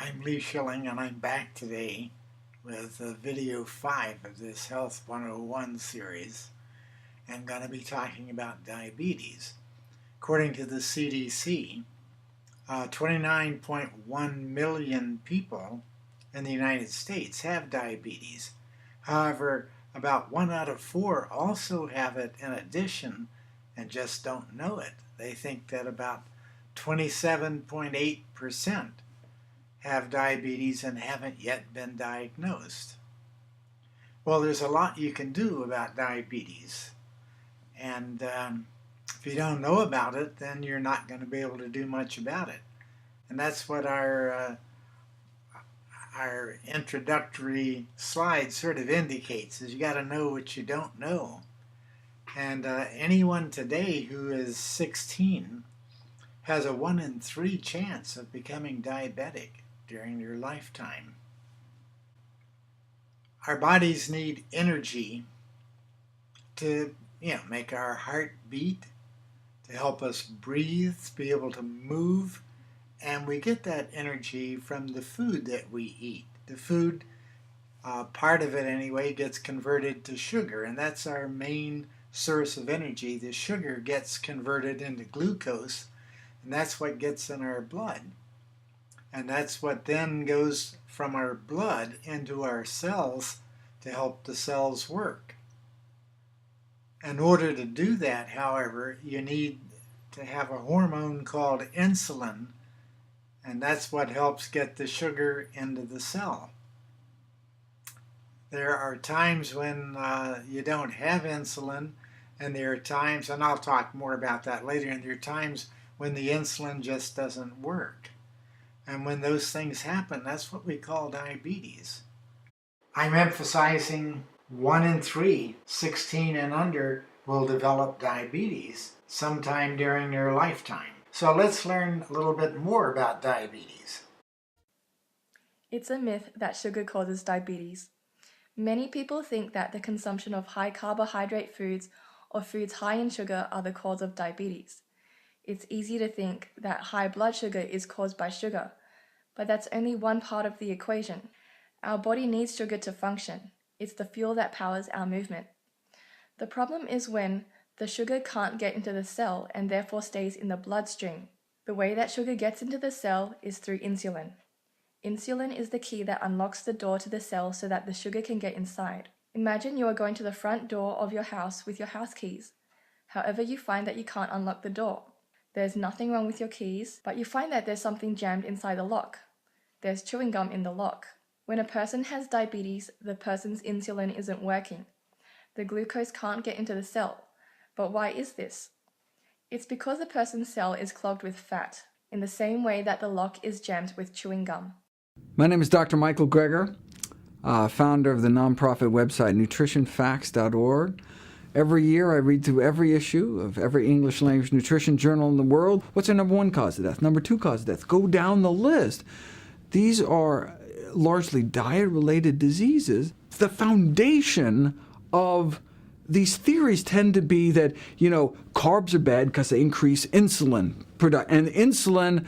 I'm Lee Schilling, and I'm back today with video 5 of this Health 101 series. I'm going to be talking about diabetes. According to the CDC, 29.1 million people in the United States have diabetes. However, about 1 out of 4 also have it in addition and just don't know it. They think that about 27.8% have diabetes and haven't yet been diagnosed. Well, there's a lot you can do about diabetes, and if you don't know about it, then you're not going to be able to do much about it. And that's what our introductory slide sort of indicates, is you got to know what you don't know. And anyone today who is 16 has a 1 in 3 chance of becoming diabetic during your lifetime. Our bodies need energy to make our heart beat, to help us breathe, to be able to move, and we get that energy from the food that we eat. The food, part of it anyway, gets converted to sugar, and that's our main source of energy. The sugar gets converted into glucose, and that's what gets in our blood. And that's what then goes from our blood into our cells to help the cells work. In order to do that, however, you need to have a hormone called insulin, and that's what helps get the sugar into the cell. There are times when you don't have insulin, and there are times, and I'll talk more about that later, and there are times when the insulin just doesn't work. And when those things happen, that's what we call diabetes. I'm emphasizing 1 in 3, 16 and under, will develop diabetes sometime during their lifetime. So let's learn a little bit more about diabetes. It's a myth that sugar causes diabetes. Many people think that the consumption of high carbohydrate foods or foods high in sugar are the cause of diabetes. It's easy to think that high blood sugar is caused by sugar, but that's only one part of the equation. Our body needs sugar to function. It's the fuel that powers our movement. The problem is when the sugar can't get into the cell and therefore stays in the bloodstream. The way that sugar gets into the cell is through insulin. Insulin is the key that unlocks the door to the cell so that the sugar can get inside. Imagine you are going to the front door of your house with your house keys. However, you find that you can't unlock the door. There's nothing wrong with your keys, but you find that there's something jammed inside the lock. There's chewing gum in the lock. When a person has diabetes, the person's insulin isn't working. The glucose can't get into the cell. But why is this? It's because the person's cell is clogged with fat, in the same way that the lock is jammed with chewing gum. My name is Dr. Michael Greger, founder of the nonprofit website nutritionfacts.org. Every year I read through every issue of every English language nutrition journal in the world. What's our number 1 cause of death? Number 2 cause of death? Go down the list. These are largely diet-related diseases. The foundation of these theories tend to be that, carbs are bad because they increase insulin production. And insulin,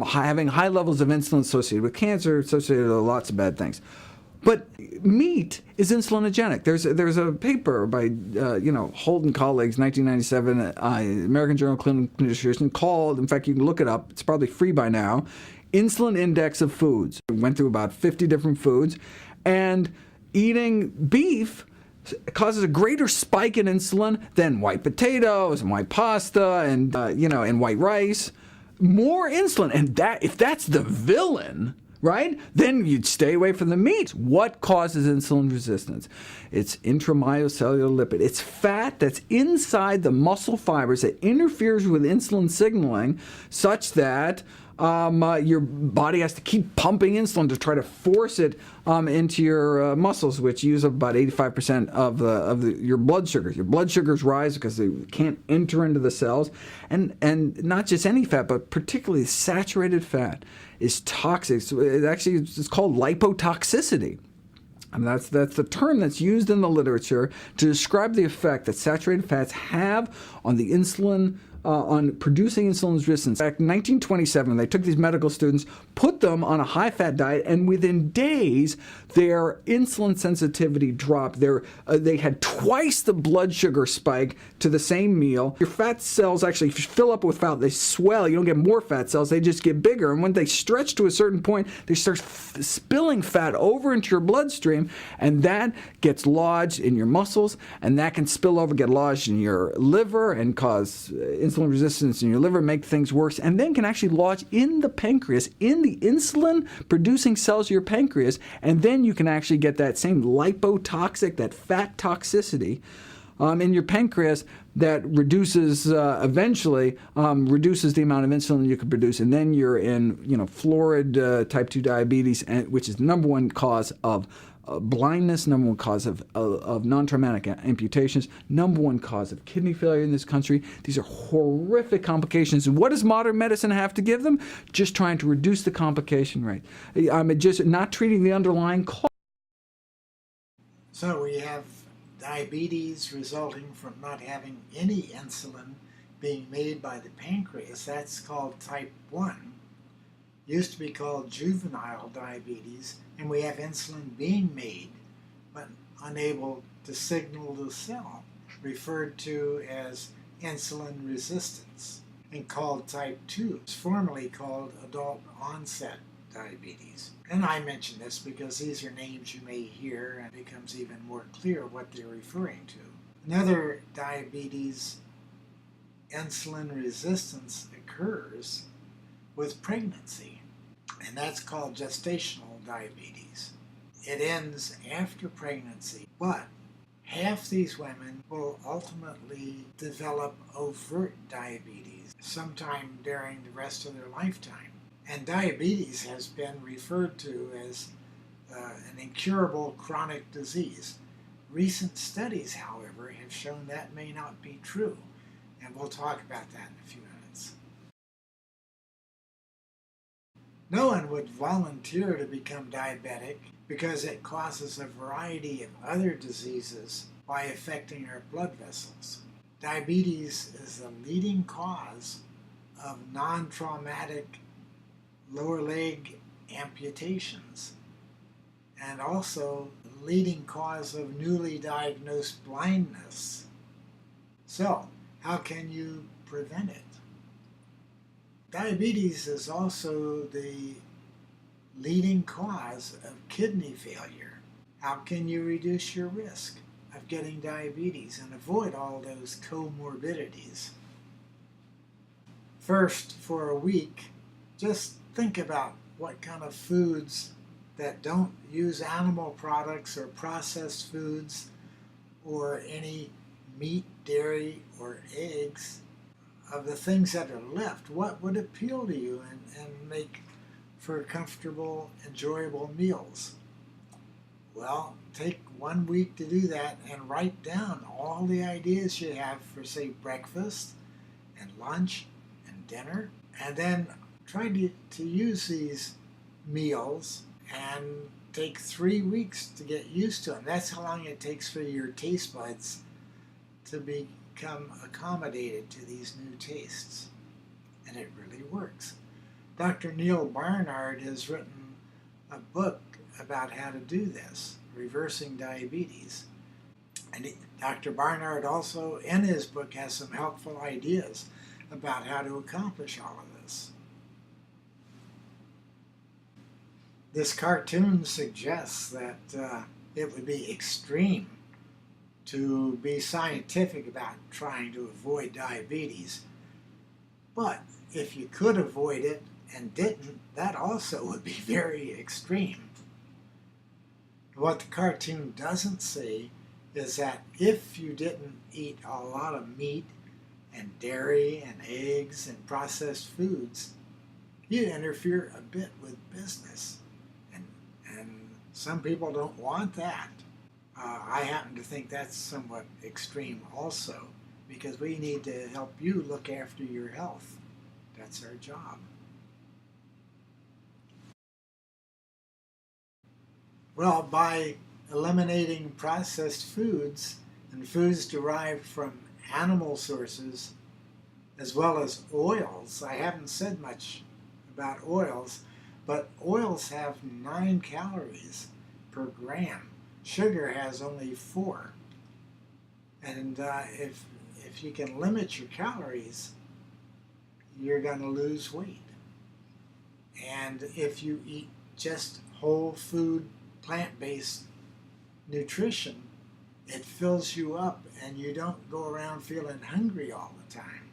having high levels of insulin associated with cancer, associated with lots of bad things. But meat is insulinogenic. There's a paper by Holt and colleagues, 1997, American Journal of Clinical Nutrition, called, in fact you can look it up, it's probably free by now, Insulin Index of Foods. It went through about 50 different foods, and eating beef causes a greater spike in insulin than white potatoes and white pasta and and white rice. More insulin, and if that's the villain, right? Then you'd stay away from the meat. What causes insulin resistance? It's intramyocellular lipid. It's fat that's inside the muscle fibers that interferes with insulin signaling such that your body has to keep pumping insulin to try to force it into your muscles, which use about 85% of your blood sugar. Your blood sugars rise because they can't enter into the cells, and not just any fat, but particularly saturated fat is toxic. It's called lipotoxicity. And that's the term that's used in the literature to describe the effect that saturated fats have on the insulin, on producing insulin resistance. Back in 1927, they took these medical students, put them on a high-fat diet, and within days, their insulin sensitivity dropped. They had twice the blood sugar spike to the same meal. Your fat cells actually fill up with fat. They swell. You don't get more fat cells. They just get bigger. And when they stretch to a certain point, they start spilling fat over into your bloodstream, and that gets lodged in your muscles, and that can spill over, get lodged in your liver, and cause insulin resistance in your liver, make things worse, and then can actually lodge in the pancreas, in the insulin-producing cells of your pancreas, and then you can actually get that same lipotoxic, that fat toxicity, in your pancreas that reduces, eventually, reduces the amount of insulin you can produce, and then you're in, florid type 2 diabetes, which is the number one cause of blindness, number one cause of non-traumatic amputations, number one cause of kidney failure in this country. These are horrific complications. And what does modern medicine have to give them? Just trying to reduce the complication rate. Just not treating the underlying cause. So we have diabetes resulting from not having any insulin being made by the pancreas. That's called type 1. Used to be called juvenile diabetes, and we have insulin being made but unable to signal the cell, referred to as insulin resistance, and called type 2. It's formerly called adult onset diabetes. And I mention this because these are names you may hear, and it becomes even more clear what they're referring to. Another diabetes, insulin resistance, occurs with pregnancy, and that's called gestational diabetes. It ends after pregnancy, but half these women will ultimately develop overt diabetes sometime during the rest of their lifetime. And diabetes has been referred to as an incurable chronic disease. Recent studies, however, have shown that may not be true, and we'll talk about that in a few minutes. No one would volunteer to become diabetic because it causes a variety of other diseases by affecting our blood vessels. Diabetes is the leading cause of non-traumatic lower leg amputations, and also the leading cause of newly diagnosed blindness. So, how can you prevent it? Diabetes is also the leading cause of kidney failure. How can you reduce your risk of getting diabetes and avoid all those comorbidities? First, for a week, just think about what kind of foods that don't use animal products or processed foods or any meat, dairy, or eggs, of the things that are left, what would appeal to you and make for comfortable, enjoyable meals? Well, take 1 week to do that and write down all the ideas you have for, say, breakfast and lunch and dinner, and then try to use these meals and take 3 weeks to get used to them. That's how long it takes for your taste buds to become accommodated to these new tastes. And it really works. Dr. Neal Barnard has written a book about how to do this, Reversing Diabetes. And Dr. Barnard also, in his book, has some helpful ideas about how to accomplish all of this. This cartoon suggests that it would be extreme to be scientific about trying to avoid diabetes. But if you could avoid it and didn't, that also would be very extreme. What the cartoon doesn't say is that if you didn't eat a lot of meat and dairy and eggs and processed foods, you'd interfere a bit with business. And some people don't want that. I happen to think that's somewhat extreme also, because we need to help you look after your health. That's our job. Well, by eliminating processed foods and foods derived from animal sources, as well as oils, I haven't said much about oils, But oils have 9 calories per gram. Sugar has only 4. And if you can limit your calories, you're going to lose weight. And if you eat just whole food, plant-based nutrition, it fills you up and you don't go around feeling hungry all the time.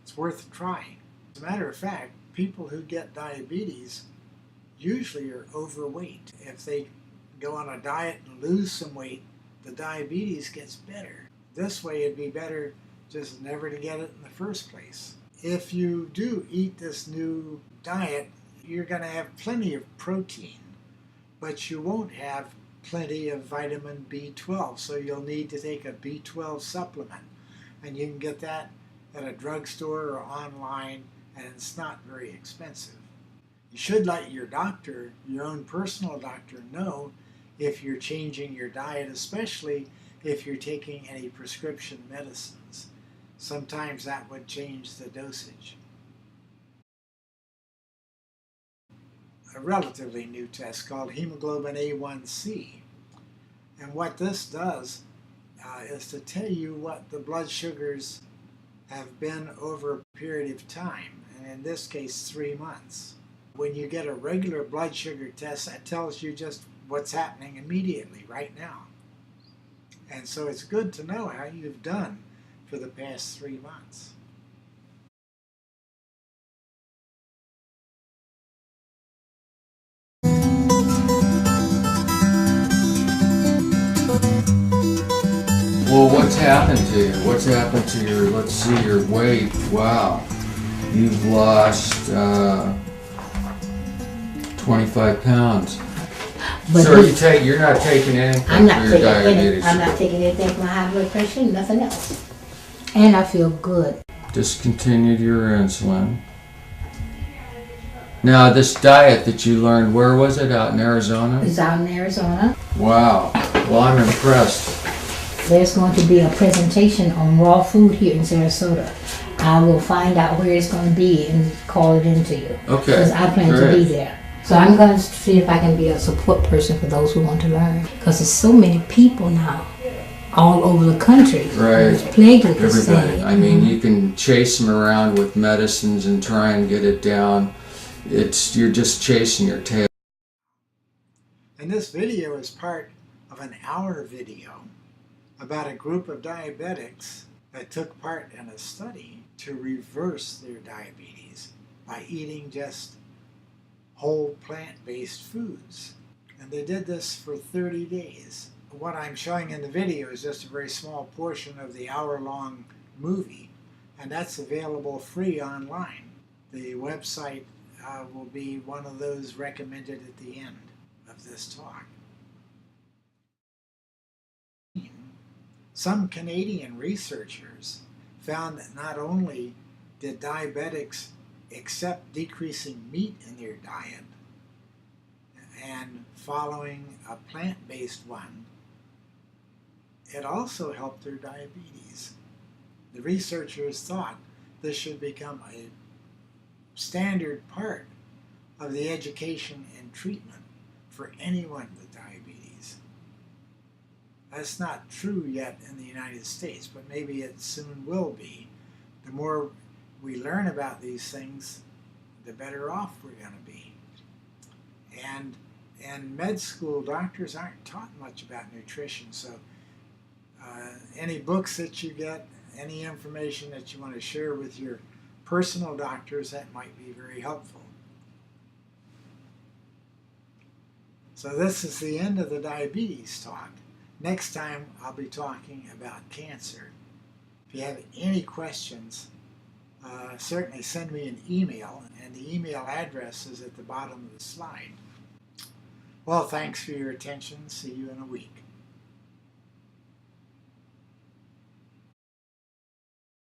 It's worth trying. As a matter of fact, people who get diabetes usually are overweight. If they go on a diet and lose some weight, the diabetes gets better. This way it'd be better just never to get it in the first place. If you do eat this new diet, you're going to have plenty of protein, but you won't have plenty of vitamin B12, so you'll need to take a B12 supplement. And you can get that at a drugstore or online, and it's not very expensive. You should let your doctor, your own personal doctor, know if you're changing your diet, especially if you're taking any prescription medicines. Sometimes that would change the dosage. A relatively new test called hemoglobin A1C. And what this does is to tell you what the blood sugars have been over a period of time, and in this case 3 months. When you get a regular blood sugar test, that tells you just what's happening immediately, right now. And so it's good to know how you've done for the past 3 months. Well, what's happened to you? What's happened to your, let's see, your weight? Wow. You've lost 25 pounds. But So you're not taking anything I'm not for your taking diabetes? I'm not taking anything for my high blood pressure, nothing else. And I feel good. Discontinued your insulin. Now, this diet that you learned, where was it? Out in Arizona? It's out in Arizona. Wow. Well, I'm impressed. There's going to be a presentation on raw food here in Sarasota. I will find out where it's going to be and call it into you. Okay. Because I plan to be there. So I'm going to see if I can be a support person for those who want to learn. Because there's so many people now all over the country who's plagued with this Everybody. thing. I mean, you can chase them around with medicines and try and get it down. You're just chasing your tail. And this video is part of an hour video about a group of diabetics that took part in a study to reverse their diabetes by eating just whole plant-based foods. And they did this for 30 days. What I'm showing in the video is just a very small portion of the hour-long movie, and that's available free online. The website will be one of those recommended at the end of this talk. Some Canadian researchers found that not only did diabetics accept decreasing meat in their diet and following a plant-based one, it also helped their diabetes. The researchers thought this should become a standard part of the education and treatment for anyone with diabetes. That's not true yet in the United States, but maybe it soon will be. The more we learn about these things, the better off we're going to be. And in med school, doctors aren't taught much about nutrition, so any books that you get, any information that you want to share with your personal doctors, that might be very helpful. So this is the end of the diabetes talk. Next time I'll be talking about cancer. If you have any questions, certainly send me an email, and the email address is at the bottom of the slide. Well, thanks for your attention. See you in a week.